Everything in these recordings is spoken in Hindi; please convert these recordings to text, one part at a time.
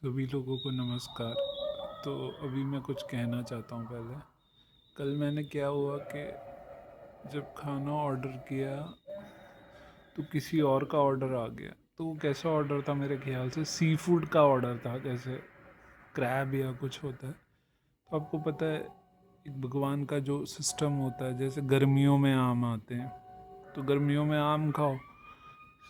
सभी लोगों को नमस्कार। तो अभी मैं कुछ कहना चाहता हूँ। पहले कल मैंने क्या हुआ कि जब खाना ऑर्डर किया तो किसी और का ऑर्डर आ गया। तो वो कैसा ऑर्डर था, मेरे ख्याल से सी फूड का ऑर्डर था, जैसे क्रैब या कुछ होता है। तो आपको पता है एक भगवान का जो सिस्टम होता है, जैसे गर्मियों में आम आते हैं तो गर्मियों में आम खाओ,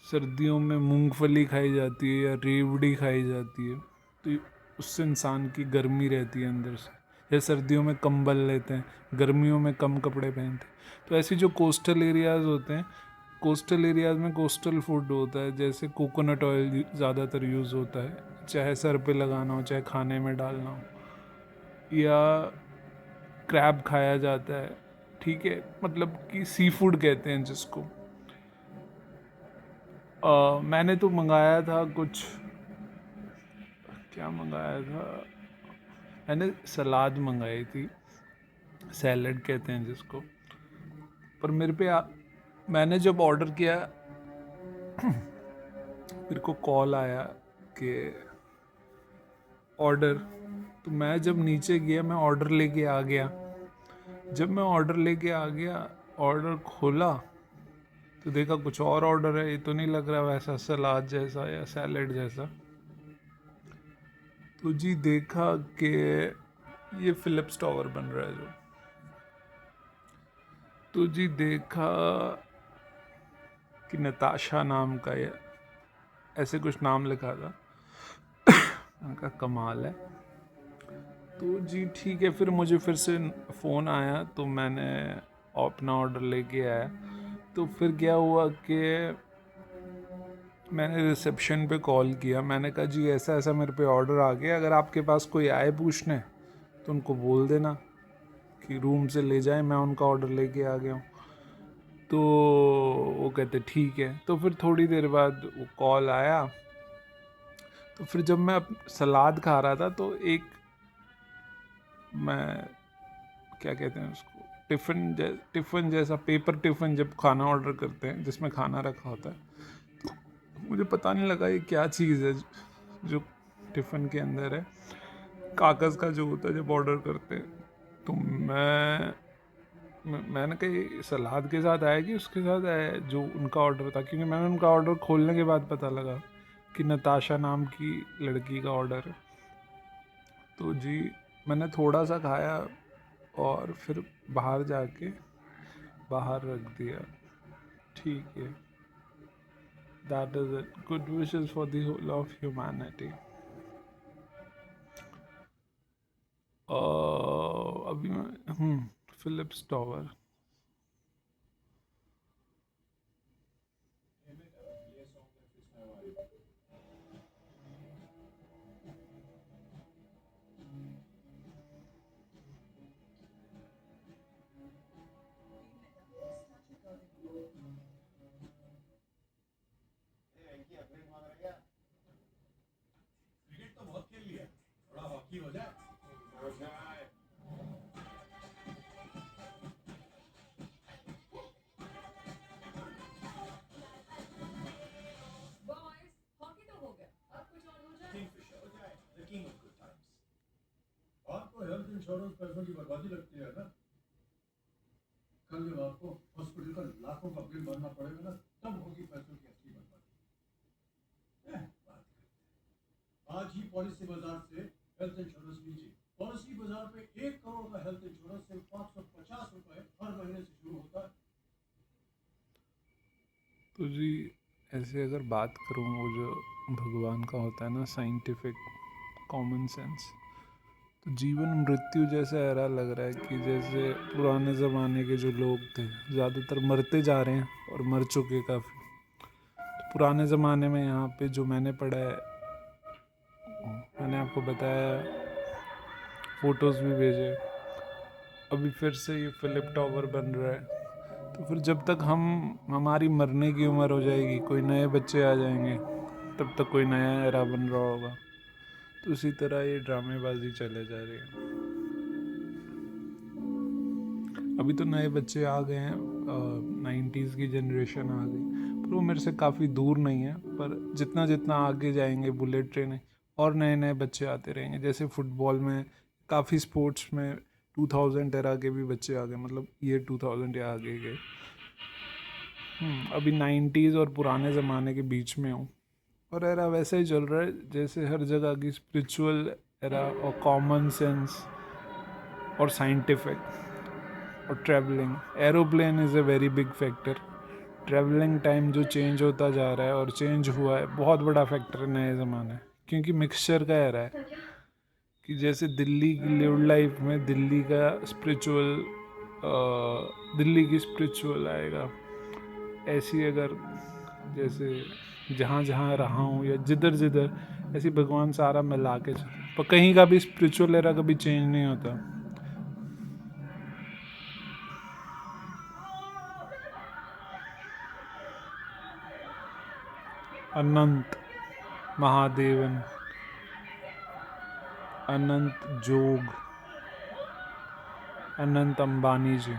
सर्दियों में मूंगफली खाई जाती है या रेवड़ी खाई जाती है, तो उससे इंसान की गर्मी रहती है अंदर से। या सर्दियों में कंबल लेते हैं, गर्मियों में कम कपड़े पहनते हैं। तो ऐसे जो कोस्टल एरियाज़ होते हैं, कोस्टल एरियाज़ में कोस्टल फूड होता है, जैसे कोकोनट ऑयल ज़्यादातर यूज़ होता है, चाहे सर पे लगाना हो चाहे खाने में डालना हो। या क्रैब खाया जाता है, ठीक है, मतलब कि सी फूड कहते हैं जिसको। मैंने तो मंगाया था कुछ, क्या मंगाया था, मैंने सलाद मंगाई थी, सैलड कहते हैं जिसको। पर मैंने जब ऑर्डर किया, मेरे को कॉल आया कि ऑर्डर। तो मैं जब नीचे गया, मैं ऑर्डर लेके आ गया। जब मैं ऑर्डर लेके आ गया, ऑर्डर खोला तो देखा कुछ और ऑर्डर है। ये तो नहीं लग रहा वैसा सलाद जैसा या सैलड जैसा। तो जी देखा कि ये फिलिप्स टावर बन रहा है जो। तो जी देखा कि नताशा नाम का, या ऐसे कुछ नाम लिखा था। उनका कमाल है। तो जी ठीक है, फिर मुझे फिर से फ़ोन आया तो मैंने अपना ऑर्डर लेके आया। तो फिर क्या हुआ कि मैंने रिसेप्शन पे कॉल किया। मैंने कहा जी ऐसा ऐसा मेरे पे ऑर्डर आ गया, अगर आपके पास कोई आए पूछने तो उनको बोल देना कि रूम से ले जाए, मैं उनका ऑर्डर लेके आ गया हूँ। तो वो कहते ठीक है। तो फिर थोड़ी देर बाद वो कॉल आया। तो फिर जब मैं सलाद खा रहा था तो एक, मैं क्या कहते हैं उसको, टिफ़िन जैसा, पेपर टिफ़िन जब खाना ऑर्डर करते हैं जिसमें खाना रखा होता है, तो मुझे पता नहीं लगा ये क्या चीज़ है जो टिफ़िन के अंदर है, कागज़ का जो होता है जब ऑर्डर करते हैं। तो मैंने कहा ये सलाद के साथ आया कि उसके साथ आया जो उनका ऑर्डर था, क्योंकि मैंने उनका ऑर्डर खोलने के बाद पता लगा कि नताशा नाम की लड़की का ऑर्डर है। तो जी मैंने थोड़ा सा खाया और फिर बाहर जाके बाहर रख दिया। ठीक है, that is it. Good wishes for the whole of humanity. अभी मैं फिलिप्स टावर। क्रिकेट तो बहुत खेल लिया, थोड़ा हॉकी हो जाए। बॉयज, हॉकी तो हो गया, अब कुछ और हो जाए। किंगफिशर हो जाए, the king of good times. आपको हेल्थ इंश्योरेंस पैसों की बर्बादी लगती है ना? कल जब आपको हॉस्पिटल का लाखों का बिल भरना पड़ेगा ना, तब होगी पैसों की असली बर्बादी। बात करते हैं आज ही पॉलिसी बाजार से हेल्थ इंश्योरेंस लीजिए। पॉलिसी बाजार पे 1 करोड़ का हेल्थ इंश्योरेंस सिर्फ 550 रुपए हर महीने से शुरू होता है। तो जी ऐसे अगर बात करूँ, वो जो भगवान का होता है ना, साइंटिफिक कॉमन सेंस, तो जीवन मृत्यु जैसा ऐरा लग रहा है कि जैसे पुराने ज़माने के जो लोग थे ज़्यादातर मरते जा रहे हैं और मर चुके काफ़ी। तो पुराने ज़माने में यहाँ पे जो मैंने पढ़ा है, मैंने आपको बताया, फ़ोटोज़ भी भेजे। अभी फिर से ये फिलिप टावर बन रहा है। तो फिर जब तक हमारी मरने की उम्र हो जाएगी, कोई नए बच्चे आ जाएंगे, तब तक कोई नया एरा बन रहा होगा। तो उसी तरह ये ड्रामेबाजी चले जा रही है। अभी तो नए बच्चे आ गए हैं, 90s की जनरेशन आ गई, पर वो मेरे से काफ़ी दूर नहीं है। पर जितना जितना आगे जाएंगे बुलेट ट्रेन और नए नए बच्चे आते रहेंगे। जैसे फुटबॉल में काफ़ी स्पोर्ट्स में 2000 एरा के भी बच्चे आ गए, मतलब ये 2000 या आगे गए। अभी 90s और पुराने ज़माने के बीच में हूँ, और एरा वैसे ही चल रहा है जैसे हर जगह की स्पिरिचुअल एरा और कॉमन सेंस और साइंटिफिक और travelling. Aeroplane is a very big factor. Travelling time जो चेंज होता जा रहा है और चेंज हुआ है, बहुत बड़ा फैक्टर है नए ज़माने, क्योंकि मिक्सचर का एरा है। कि जैसे दिल्ली की लिव्ड लाइफ में दिल्ली का स्पिरिचुअल, दिल्ली की स्पिरिचुअल आएगा। ऐसी अगर जैसे जहाँ जहाँ रहा हूँ या जिधर जिधर, ऐसी भगवान सारा मिला के चल, पर कहीं का भी स्पिरिचुअल एरा कभी चेंज नहीं होता। अनंत Mahadevan, Anant Jog, Anant Ambani ji.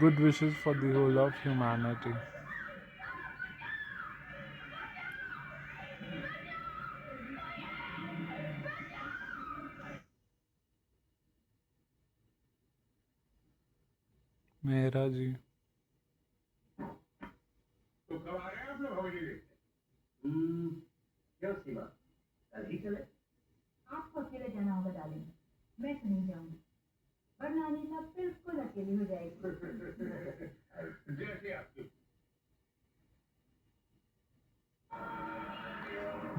Good wishes for the whole of humanity. Mehra ji, तो कब आ रहे हैं अपने भाभी जी? क्या सीमा कल ही चले? आपको अकेले जाना होगा डार्लिंग, मैं तो नहीं जाऊंगी, वरना अनीता बिल्कुल अकेली हो जाएगी। जैसे आपकी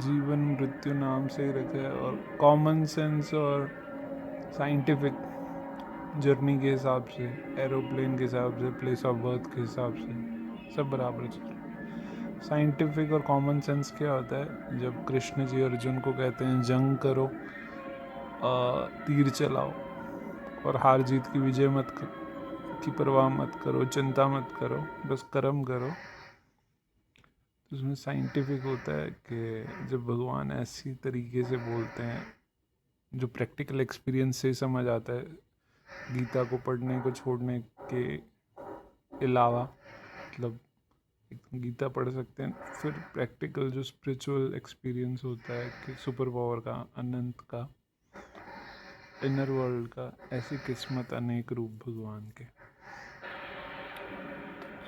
जीवन मृत्यु नाम से ही रखा है, और कॉमन सेंस और साइंटिफिक जर्नी के हिसाब से, एरोप्लेन के हिसाब से, प्लेस ऑफ बर्थ के हिसाब से सब बराबर चल रहा है। साइंटिफिक और कॉमन सेंस क्या होता है, जब कृष्ण जी अर्जुन को कहते हैं जंग करो, तीर चलाओ और हार जीत की विजय मत की परवाह मत करो, चिंता मत करो, बस कर्म करो। तो उसमें साइंटिफिक होता है कि जब भगवान ऐसी तरीके से बोलते हैं जो प्रैक्टिकल एक्सपीरियंस से समझ आता है, गीता को पढ़ने को छोड़ने के अलावा, मतलब गीता पढ़ सकते हैं, फिर प्रैक्टिकल जो स्पिरिचुअल एक्सपीरियंस होता है कि सुपर पावर का, अनंत का, इनर वर्ल्ड का, ऐसी किस्मत अनेक रूप भगवान के।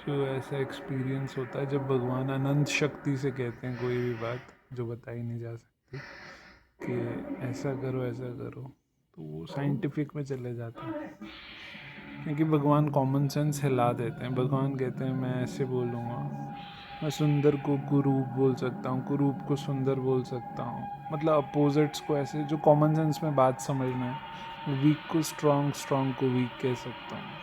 जो ऐसा एक्सपीरियंस होता है जब भगवान अनंत शक्ति से कहते हैं कोई भी बात जो बताई नहीं जा सकती, कि ऐसा करो ऐसा करो, तो वो साइंटिफिक में चले जाते हैं। क्योंकि भगवान कॉमन सेंस हिला देते हैं। भगवान कहते हैं मैं ऐसे बोलूँगा, मैं सुंदर को कुरूप बोल सकता हूँ, कुरूप को सुंदर बोल सकता हूँ, मतलब अपोजिट्स को ऐसे, जो कॉमन सेंस में बात समझना है। वीक को स्ट्रॉन्ग, स्ट्रॉन्ग को वीक कह सकता हूँ।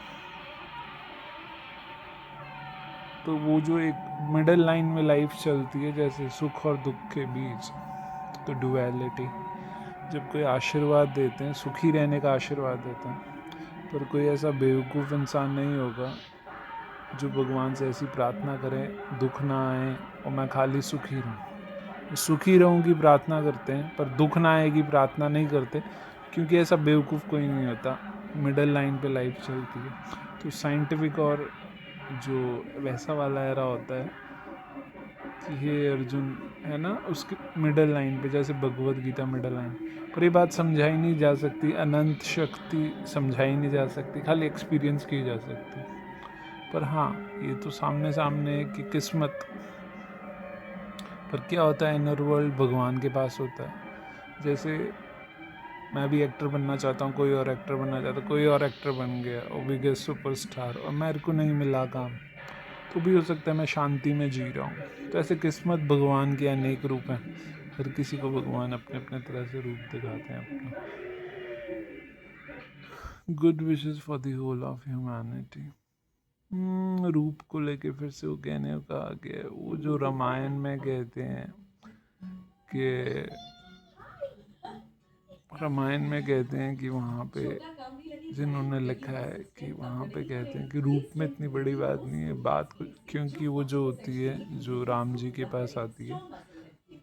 तो वो जो एक मिडल लाइन में लाइफ चलती है, जैसे सुख और दुख के बीच, तो डुअलिटी। जब कोई आशीर्वाद देते हैं, सुखी रहने का आशीर्वाद देते हैं, पर कोई ऐसा बेवकूफ़ इंसान नहीं होगा जो भगवान से ऐसी प्रार्थना करें दुख ना आए और मैं खाली सुखी रहूं। सुखी रहूं की प्रार्थना करते हैं, पर दुख ना आए की प्रार्थना नहीं करते, क्योंकि ऐसा बेवकूफ़ कोई नहीं होता। मिडल लाइन पे लाइफ चलती है। तो साइंटिफिक और जो वैसा वाला एरा होता है कि हे अर्जुन, है ना, उसके मिडल लाइन पे, जैसे भगवत गीता मिडल लाइन। पर ये बात समझाई नहीं जा सकती, अनंत शक्ति समझाई नहीं जा सकती, खाली एक्सपीरियंस की जा सकती। पर हाँ, ये तो सामने सामने कि किस्मत। पर क्या होता है, इनर वर्ल्ड भगवान के पास होता है। जैसे मैं भी एक्टर बनना चाहता हूँ, कोई और एक्टर बनना चाहता है, कोई और एक्टर बन गया और बिगेस्ट सुपरस्टार, और मेरे को नहीं मिला काम, तो भी हो सकता है मैं शांति में जी रहा हूँ। तो ऐसे किस्मत भगवान के अनेक रूप हैं। हर किसी को भगवान अपने अपने तरह से रूप दिखाते हैं अपना। Good wishes for the whole of humanity. रूप को लेके फिर से वो कहने को कहा कि वो जो रामायण में कहते हैं कि, रामायण में कहते हैं कि वहाँ पे जिन्होंने लिखा है कि वहाँ पे कहते हैं कि रूप में इतनी बड़ी बात नहीं है, बात कुछ, क्योंकि वो जो होती है, जो राम जी के पास आती है,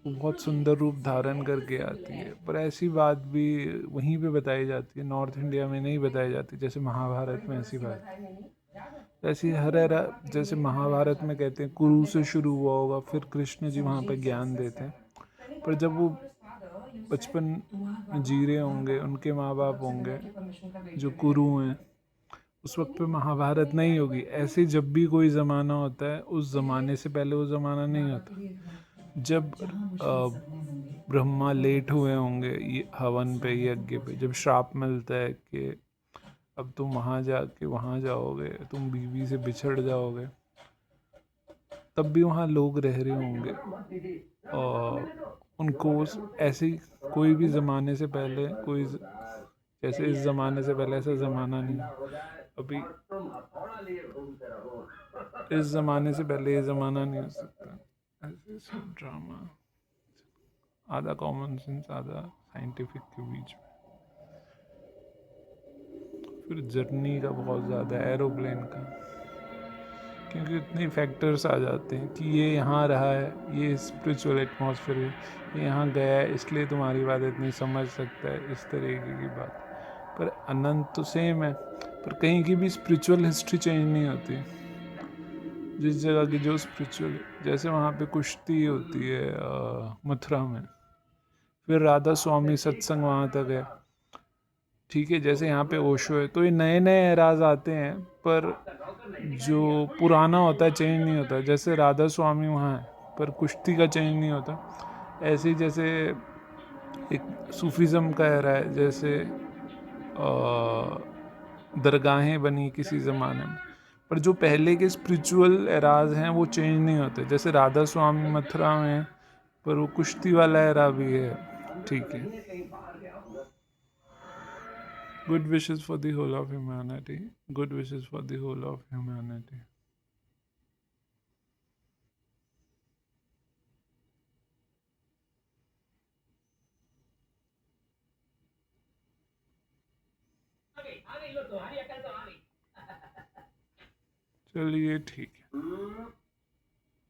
वो बहुत सुंदर रूप धारण करके आती है। पर ऐसी बात भी वहीं पे बताई जाती है, नॉर्थ इंडिया में नहीं बताई जाती। जैसे महाभारत में ऐसी बात, ऐसी हर एरा, जैसे महाभारत में कहते हैं कुरु से शुरू हुआ होगा, फिर कृष्ण जी वहाँ पे ज्ञान देते हैं, पर जब वो बचपन में जी रहे होंगे, उनके माँ बाप होंगे जो कुरु हैं, उस वक्त पे महाभारत नहीं होगी। ऐसे जब भी कोई ज़माना होता है, उस ज़माने से पहले वो ज़माना नहीं होता। जब ब्रह्मा लेट हुए होंगे ये हवन पे, यज्ञ पे, जब श्राप मिलता है कि अब तुम वहाँ जाओगे, तुम बीवी से बिछड़ जाओगे, तब भी वहाँ लोग रह रहे होंगे और उनको ऐसे कोई भी ज़माने से पहले जैसे इस ज़माने से पहले ऐसा ज़माना नहीं। अभी इस ज़माने से पहले ये ज़माना नहीं हो सकता। ऐसे सब ड्रामा, आधा कॉमन सेंस आधा साइंटिफिक के बीच में। फिर जर्नी का बहुत ज़्यादा, एरोप्लेन का, क्योंकि इतने फैक्टर्स आ जाते हैं कि ये यहाँ रहा है, ये स्पिरिचुअल एटमॉस्फेयर है, ये यहाँ गया है इसलिए तुम्हारी बात इतनी समझ सकता है, इस तरीके की बात। पर अनंत तो सेम है, पर कहीं की भी स्पिरिचुअल हिस्ट्री चेंज नहीं होती। जिस जगह की जो स्पिरिचुअल, जैसे वहाँ पे कुश्ती होती है मथुरा में, फिर राधा स्वामी सत्संग वहाँ तक है, ठीक है। जैसे यहाँ पे ओशो है, तो ये नए नए एराज आते हैं, पर जो पुराना होता है चेंज नहीं होता। जैसे राधा स्वामी वहाँ है, पर कुश्ती का चेंज नहीं होता। ऐसे ही जैसे एक सूफीज़म का एरा है, जैसे दरगाहें बनी किसी ज़माने में, पर जो पहले के स्पिरिचुअल एराज हैं वो चेंज नहीं होते। जैसे राधा स्वामी मथुरा में है, पर वो कुश्ती वाला एरा भी है, ठीक है। Good wishes for the whole of humanity. Good wishes for the whole of humanity. चलिए ठीक है।